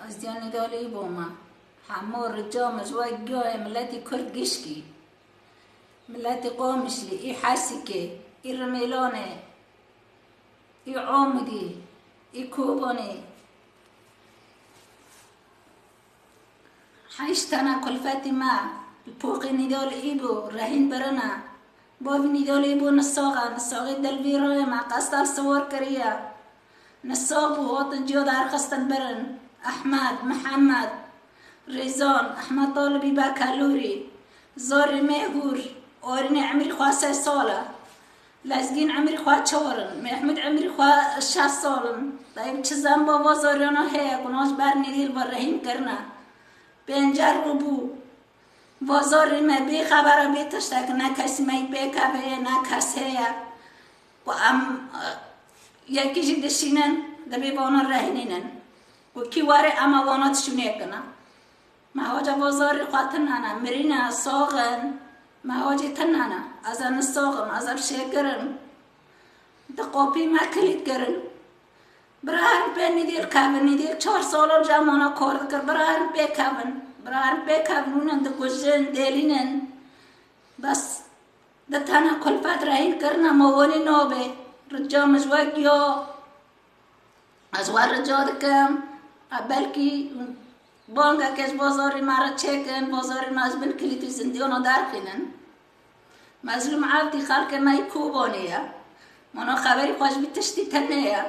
از دیانی دالی بوما همه رجا مجوای گیاه ملتی کرد گشکی ملتی قومشلی ای حسیکه ای رمیلانه ای عامدی ای کوبانی حیشتنا کلفتی ما پوقی ندال ای بو رهین برنا باوی ندال ای بو نساقی دلویرای ما قصدال سوار کریا نساق بو هات جیو دار خستن برن احمد محمد ريزان احمد طالبي باكالوري زوري مهور اورني عمري خوا 3 ساله لازقين عمري خوا 4 محمد عمري خوا 6 سالن طيب چزم بابا زوريانا هي كناش برني ديل برهين کرنا بنجر ربو وزاري ما بي خبره بي تشتاك نا کسی ما بيكابه نا کسی و ام یکیشی دشینن دبی بانا رهینن و کی واره اما وانا تشونه کنا مهاجا بازار خاطرنا مرينا صاغن مهاجي تنانا ازن الصاغم ازن شيكرن دقوبي ما كليت كرن برهن بين ندير كابن ندير 4 سال جامانا کار کر برهن بكابن ونن دقوجن ديلينن بس دتانا كل فترة هين كرنا مواني نوبه رجا مجواقيو ازوار رجا دكم قبلكي بانگا کش بازاری مرا چکن بازاری مزبن کلیتوی زندیانو درخینن مظلوم عبدی خلق مای کوبانیه مانا خبری خوش بی تشتی تنیه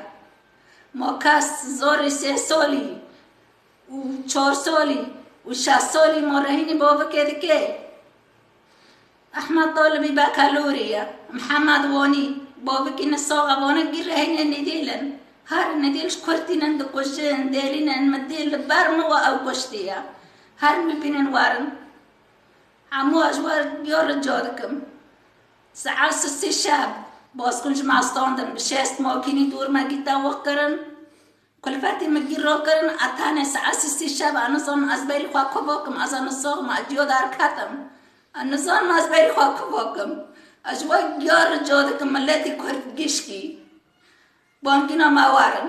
ما کس 3 سالی و 4 سالی و 6 سالی ما رهینی بابا کده که احمد طالبی باکالوریه محمد وانی بابا که نساقه وانا گیر رهینی ندیلن هر ندیلش کرتینن دقوشن دیلینن مدیل برمو او کشتیه هر میبینن وارن عمو اجوار بیار جادکم ساعت 3 شب باز کنج مستاندن بشست ماکینی دور مگیتا وقت کرن کلفتی مگیر را کرن اتانه ساعت 3 شب انسان از بری خواه کباکم از انسان ما اجیو دار کتم انسان ما از بری خواه کباکم اجوار بیار جادکم ملتی کرد گشکی بانکینا موارن